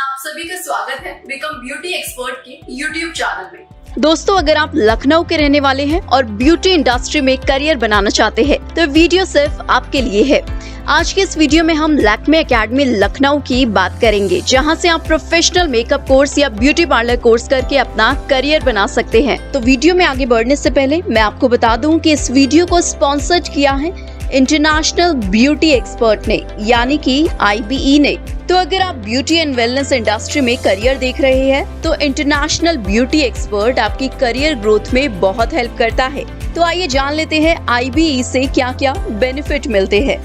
आप सभी का स्वागत है बिकम ब्यूटी एक्सपर्ट के यूट्यूब चैनल में। दोस्तों, अगर आप लखनऊ के रहने वाले हैं और ब्यूटी इंडस्ट्री में करियर बनाना चाहते हैं तो वीडियो सिर्फ आपके लिए है। आज के इस वीडियो में हम लैक्मे एकेडमी लखनऊ की बात करेंगे, जहां से आप प्रोफेशनल मेकअप कोर्स या ब्यूटी पार्लर कोर्स करके अपना करियर बना सकते हैं। तो वीडियो में आगे बढ़ने से पहले मैं आपको बता दूं कि इस वीडियो को स्पॉन्सर्ड किया है इंटरनेशनल ब्यूटी एक्सपर्ट ने, यानी कि IBE ने। तो अगर आप ब्यूटी एंड वेलनेस इंडस्ट्री में करियर देख रहे हैं तो इंटरनेशनल ब्यूटी एक्सपर्ट आपकी करियर ग्रोथ में बहुत हेल्प करता है। तो आइए जान लेते हैं IBE से क्या क्या बेनिफिट मिलते हैं।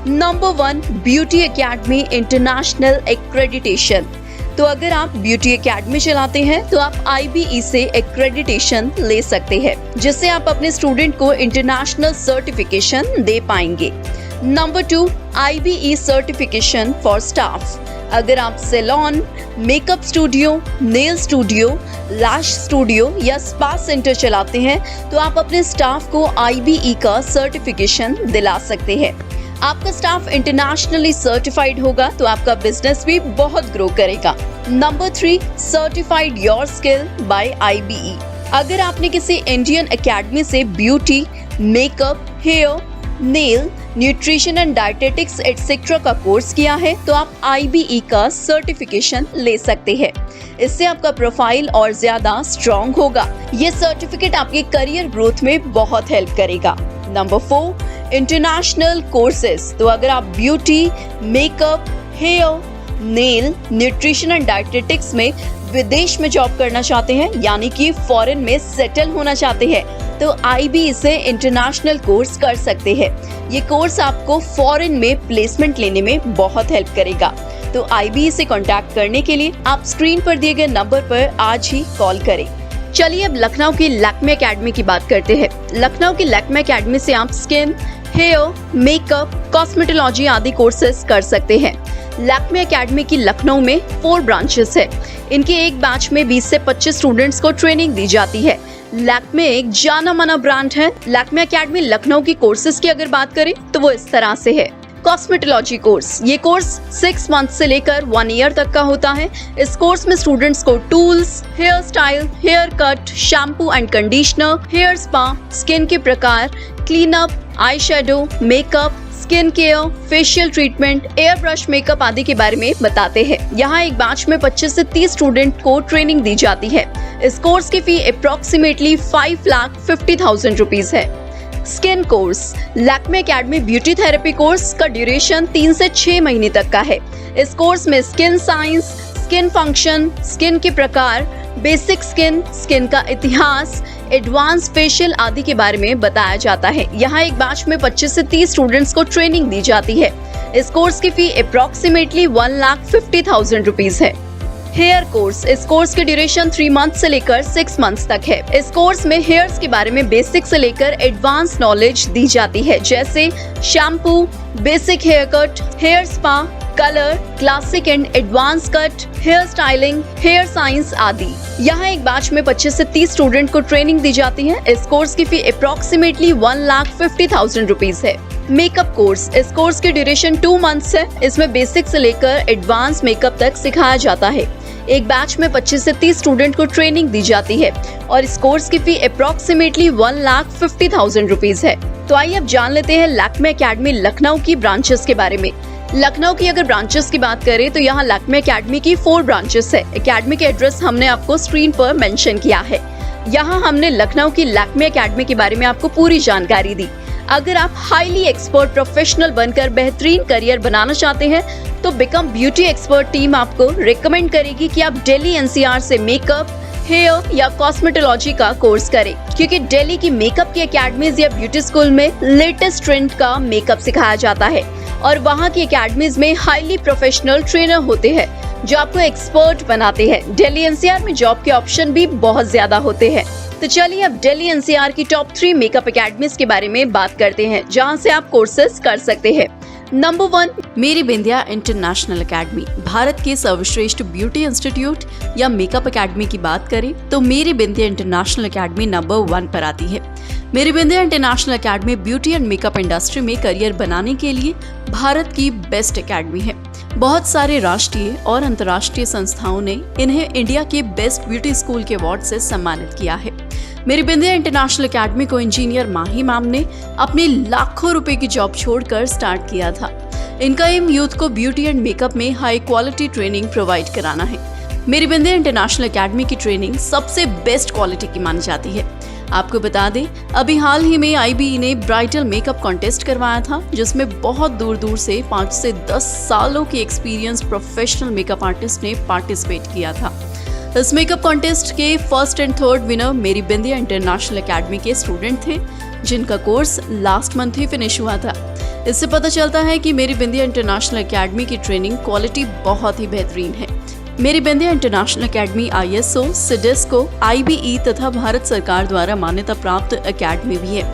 Number 1, beauty academy international accreditation. तो अगर आप ब्यूटी एकेडमी चलाते हैं तो आप IBE से एक्रेडिटेशन ले सकते हैं, जिससे आप अपने स्टूडेंट को इंटरनेशनल सर्टिफिकेशन दे पाएंगे। Number 2, IBE certification for staff. अगर आप salon, makeup studio, nail studio, lash studio या स्पा सेंटर चलाते हैं तो आप अपने स्टाफ को IBE का सर्टिफिकेशन दिला सकते हैं। आपका स्टाफ इंटरनेशनली सर्टिफाइड होगा तो आपका बिजनेस भी बहुत ग्रो करेगा। Number 3, certified your skill by IBE। अगर आपने किसी इंडियन एकेडमी से beauty, makeup, hair, nail, nutrition and dietetics etcetera का कोर्स किया है तो आप IBE का सर्टिफिकेशन ले सकते हैं। इससे आपका प्रोफाइल और ज्यादा स्ट्रॉन्ग होगा। ये सर्टिफिकेट आपके करियर ग्रोथ में बहुत हेल्प करेगा। Number 4, international courses. तो अगर आप beauty, makeup, hair, nail, nutrition and dietetics में विदेश में जॉब करना चाहते हैं, यानी कि फॉरेन में सेटल होना चाहते हैं, तो IBE से इंटरनेशनल कोर्स कर सकते हैं। ये कोर्स आपको फॉरेन में प्लेसमेंट लेने में बहुत हेल्प करेगा। तो IBE से कांटेक्ट करने के लिए आप स्क्रीन पर दिए गए नंबर पर आज ही कॉल करें। चलिए अब लखनऊ की लैक्मे एकेडमी की बात करते हैं। लखनऊ की लैक्मे एकेडमी से आप स्किन, हेयर, मेकअप, कॉस्मेटोलॉजी आदि कोर्सेज कर सकते हैं। लैक्मे एकेडमी की लखनऊ में 4 ब्रांचेस है। इनके एक बैच में 20 से 25 स्टूडेंट्स को ट्रेनिंग दी जाती है। लैक्मे एक जाना माना ब्रांड है। लैक्मे एकेडमी लखनऊ की कोर्सेज की अगर बात करें तो वो इस तरह से है। कॉस्मेटोलॉजी कोर्स, ये कोर्स 6 मंथ से लेकर 1 ईयर तक का होता है। इस कोर्स में स्टूडेंट्स को tools, hair style, hair cut, shampoo and conditioner, hair spa, skin के प्रकार, clean up, eye shadow, makeup, skin care, facial treatment, air brush makeup आदि के बारे में बताते हैं। यहाँ एक बैच में 25 से 30 स्टूडेंट को ट्रेनिंग दी जाती है। इस कोर्स की फी अप्रोक्सीमेटली 5,50,000 रुपीज है। Skin course, Lakme academy beauty therapy course का ड्यूरेशन 3 से 6 महीने तक का है। इस कोर्स में skin science, skin function, skin के प्रकार, बेसिक स्किन, स्किन का इतिहास, एडवांस फेशियल आदि के बारे में बताया जाता है। यहाँ एक बैच में 25 से 30 स्टूडेंट्स को ट्रेनिंग दी जाती है। इस कोर्स की फी अप्रोक्सीमेटली 1,50,000 रुपीज है। हेयर कोर्स, इस कोर्स की ड्यूरेशन 3 मंथ से लेकर 6 मंथ्स तक है। इस कोर्स में हेयर्स के बारे में बेसिक से लेकर एडवांस नॉलेज दी जाती है, जैसे shampoo, basic hair cut, hair spa, colour, classic and advance cut, hair styling, hair science आदि। यहाँ एक बैच में 25 से 30 स्टूडेंट को ट्रेनिंग दी जाती है। इस कोर्स की फी अप्रोक्सीमेटली 1,50,000 रुपीज है। मेकअप कोर्स, इस कोर्स की ड्यूरेशन 2 मंथ्स है। इसमें बेसिक से लेकर एडवांस मेकअप तक सिखाया जाता है। एक बैच में 25 से 30 स्टूडेंट को ट्रेनिंग दी जाती है और इस कोर्स की फी अप्रोक्सीमेटली 1,50,000 रुपीज है। तो आइए अब जान लेते हैं लैक्मे एकेडमी लखनऊ की ब्रांचेस के बारे में। लखनऊ की अगर ब्रांचेस की बात करें तो यहाँ लैक्मे एकेडमी की 4 ब्रांचेस है। एकेडमी के एड्रेस हमने आपको स्क्रीन पर मेंशन किया है। यहाँ हमने लखनऊ की लैक्मे एकेडमी के बारे में आपको पूरी जानकारी दी। अगर आप हाईली एक्सपर्ट प्रोफेशनल बनकर बेहतरीन करियर बनाना चाहते हैं तो बिकम ब्यूटी एक्सपर्ट टीम आपको रिकमेंड करेगी कि आप दिल्ली NCR से मेकअप, हेयर या कॉस्मेटोलॉजी का कोर्स करें, क्योंकि दिल्ली की मेकअप की एकेडमीज या ब्यूटी स्कूल में लेटेस्ट ट्रेंड का मेकअप सिखाया जाता है और वहाँ की एकेडमीज में हाईली प्रोफेशनल ट्रेनर होते हैं जो आपको एक्सपर्ट बनाते हैं। दिल्ली NCR में जॉब के ऑप्शन भी बहुत ज्यादा होते हैं। तो चलिए अब दिल्ली NCR की टॉप 3 मेकअप एकेडमीज के बारे में बात करते हैं, जहां से आप कोर्सेज कर सकते हैं। नंबर 1, मेरी बिंदिया इंटरनेशनल एकेडमी। भारत के सर्वश्रेष्ठ ब्यूटी इंस्टीट्यूट या मेकअप एकेडमी की बात करें तो मेरी बिंदिया इंटरनेशनल एकेडमी नंबर 1 पर आती है। Meri Bindiya International Academy beauty and makeup industry में करियर बनाने के लिए भारत की बेस्ट एकेडमी है। बहुत सारे राष्ट्रीय और अंतर्राष्ट्रीय संस्थाओं ने इन्हें इंडिया के बेस्ट ब्यूटी स्कूल के अवार्ड से सम्मानित किया है। मेरी बिंदिया इंटरनेशनल एकेडमी को इंजीनियर माही मैम ने अपनी लाखों रुपए की जॉब छोड़कर स्टार्ट किया था। इनका एम यूथ को ब्यूटी एंड मेकअप में हाई क्वालिटी ट्रेनिंग प्रोवाइड कराना है। मेरी बिंदिया इंटरनेशनल एकेडमी की ट्रेनिंग सबसे बेस्ट क्वालिटी की मानी जाती है। आपको बता दें, अभी हाल ही में IBE ने ब्राइडल मेकअप कॉन्टेस्ट करवाया था, जिसमें बहुत दूर दूर से 5 से 10 सालों की एक्सपीरियंस प्रोफेशनल मेकअप आर्टिस्ट ने पार्टिसिपेट किया था। इस मेकअप कॉन्टेस्ट के first and third winner Meri Bindiya International Academy के स्टूडेंट थे, जिनका कोर्स लास्ट मंथ ही फिनिश हुआ था। इससे पता चलता है कि मेरी बिंदिया इंटरनेशनल एकेडमी की ट्रेनिंग क्वालिटी बहुत ही बेहतरीन है। Meri Bindiya International Academy ISO, CIDESCO, IBE तथा भारत सरकार द्वारा मान्यता प्राप्त एकेडमी भी है।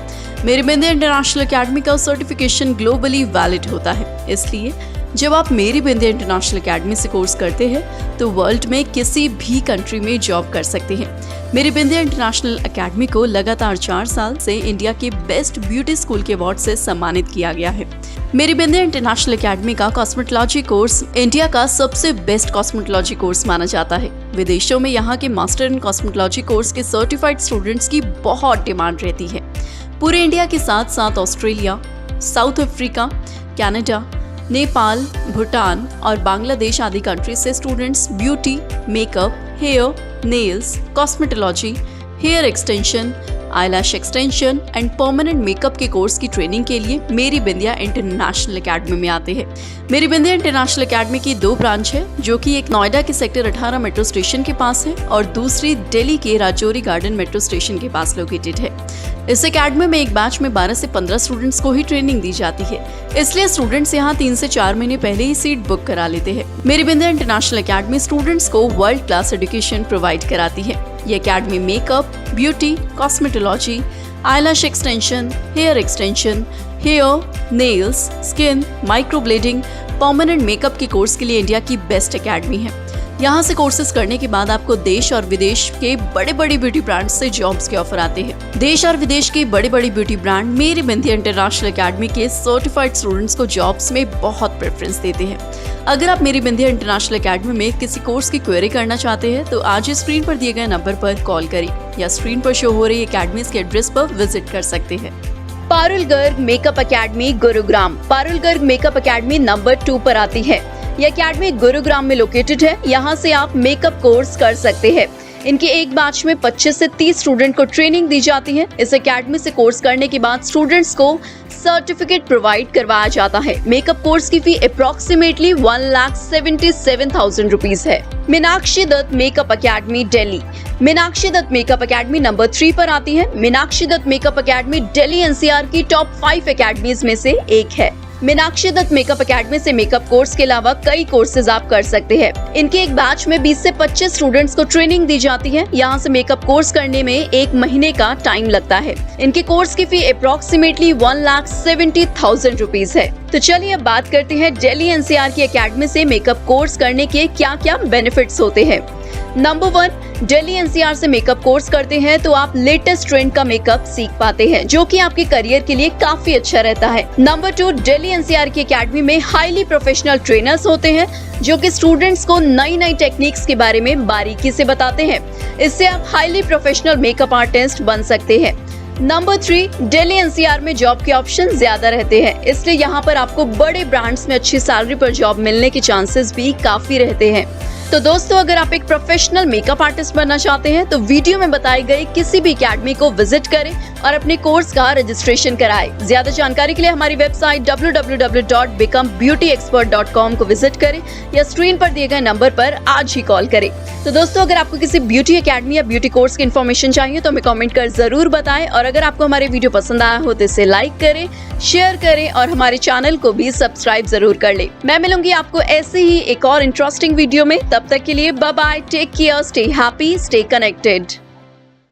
मेरी बिंदिया इंटरनेशनल एकेडमी का सर्टिफिकेशन ग्लोबली वैलिड होता है, इसलिए जब आप मेरी बिंदिया इंटरनेशनल एकेडमी से कोर्स करते हैं तो वर्ल्ड में किसी भी कंट्री में जॉब कर सकते हैं। मेरी बिंदिया इंटरनेशनल एकेडमी को लगातार 4 साल से इंडिया के बेस्ट ब्यूटी स्कूल के अवार्ड से सम्मानित किया गया है। मेरी बिंदिया इंटरनेशनल एकेडमी का कॉस्मेटोलॉजी कोर्स इंडिया का सबसे बेस्ट कॉस्मेटोलॉजी कोर्स माना जाता है। विदेशों में यहाँ के मास्टर इन कॉस्मेटोलॉजी कोर्स के सर्टिफाइड स्टूडेंट्स की बहुत डिमांड रहती है। पूरे इंडिया के साथ साथ Australia, South Africa, Canada, Nepal, Bhutan और बांग्लादेश आदि कंट्री से students beauty, makeup, hair, nails, cosmetology, hair extension, eyelash extension and permanent makeup के कोर्स की ट्रेनिंग के लिए मेरी बिंदिया इंटरनेशनल एकेडमी में आते हैं। मेरी बिंदिया इंटरनेशनल एकेडमी की 2 ब्रांच है, जो कि एक नोएडा के सेक्टर 18 मेट्रो स्टेशन के पास है और दूसरी दिल्ली के राजौरी गार्डन मेट्रो स्टेशन के पास लोकेटेड है। इस एकेडमी में एक बैच में 12 से 15 स्टूडेंट्स को ही ट्रेनिंग दी जाती है, इसलिए स्टूडेंट्स यहाँ 3 से 4 महीने पहले ही सीट बुक करा लेते हैं। Meri Bindiya International Academy students को वर्ल्ड क्लास एजुकेशन प्रोवाइड कराती है। ये academy makeup, beauty, cosmetology, eyelash extension, hair extension, hair, nails, skin, microblading, permanent makeup के कोर्स के लिए इंडिया की बेस्ट एकेडमी है। यहाँ से कोर्सेज करने के बाद आपको देश और विदेश के बड़े बड़े ब्यूटी ब्रांड से जॉब्स के ऑफर आते हैं। देश और विदेश के बड़े बड़े ब्यूटी ब्रांड मेरी बिंदिया इंटरनेशनल एकेडमी के सर्टिफाइड स्टूडेंट्स को जॉब्स में बहुत प्रेफरेंस देते हैं। अगर आप मेरी बिंदिया इंटरनेशनल एकेडमी में किसी कोर्स की क्वेरी करना चाहते हैं तो आज स्क्रीन पर दिए गए नंबर पर कॉल करें या स्क्रीन पर शो हो रही एकेडमी के एड्रेस पर विजिट कर सकते हैं। Parul Garg makeup academy Gurugram. Parul Garg makeup academy number 2 पर आती है। यह एकेडमी गुरुग्राम में लोकेटेड है। यहाँ से आप मेकअप कोर्स कर सकते हैं। इनके एक बैच में 25 से 30 स्टूडेंट को ट्रेनिंग दी जाती है। इस एकेडमी से कोर्स करने के बाद स्टूडेंट्स को सर्टिफिकेट प्रोवाइड करवाया जाता है। मेकअप कोर्स की फी अप्रोक्सीमेटली 1,77,000 रुपीज है। Meenakshi Dutt makeup academy Delhi. Meenakshi Dutt makeup academy number 3 पर आती है। Meenakshi Dutt makeup academy Delhi NCR की टॉप 5 एकेडमीज में से एक है। मीनाक्षी दत्त मेकअप एकेडमी से मेकअप कोर्स के अलावा कई कोर्सेज आप कर सकते हैं। इनके एक बैच में 20 से 25 स्टूडेंट्स को ट्रेनिंग दी जाती है। यहाँ से मेकअप कोर्स करने में 1 महीने का टाइम लगता है। इनके कोर्स की फी अप्रोक्सीमेटली 1,70,000 रुपीज है। तो चलिए अब बात करते हैं दिल्ली NCR की एकेडमी से मेकअप कोर्स करने के क्या क्या बेनिफिट्स होते हैं। नंबर 1, दिल्ली NCR से मेकअप कोर्स करते हैं तो आप लेटेस्ट ट्रेंड का मेकअप सीख पाते हैं, जो कि आपके करियर के लिए काफी अच्छा रहता है। नंबर 2, दिल्ली NCR की एकेडमी में हाईली प्रोफेशनल ट्रेनर्स होते हैं, जो कि स्टूडेंट्स को नई नई टेक्निक्स के बारे में बारीकी से बताते हैं। इससे आप हाईली प्रोफेशनल मेकअप आर्टिस्ट बन सकते हैं। नंबर 3, दिल्ली NCR में जॉब के ऑप्शन ज्यादा रहते हैं, इसलिए यहाँ पर आपको बड़े ब्रांड्स में अच्छी सैलरी पर जॉब मिलने के चांसेस भी काफी रहते हैं। तो दोस्तों, अगर आप एक प्रोफेशनल मेकअप आर्टिस्ट बनना चाहते हैं तो वीडियो में बताई गई किसी भी एकेडमी को विजिट करें और अपने कोर्स का रजिस्ट्रेशन कराएं। ज्यादा जानकारी के लिए हमारी वेबसाइट www.becomebeautyexpert.com को विजिट करें या स्क्रीन पर दिए गए नंबर पर आज ही कॉल करें। तो दोस्तों, अगर आपको किसी ब्यूटी एकेडमी या ब्यूटी कोर्स की इन्फॉर्मेशन चाहिए तो हमें कमेंट कर जरूर बताएं, और अगर आपको हमारे वीडियो पसंद आया हो तो इसे लाइक करें, शेयर करें और हमारे चैनल को भी सब्सक्राइब जरूर कर ले। मैं मिलूंगी आपको ऐसे ही एक और इंटरेस्टिंग वीडियो में। तब तक के लिए bye bye, take care, stay happy, stay connected.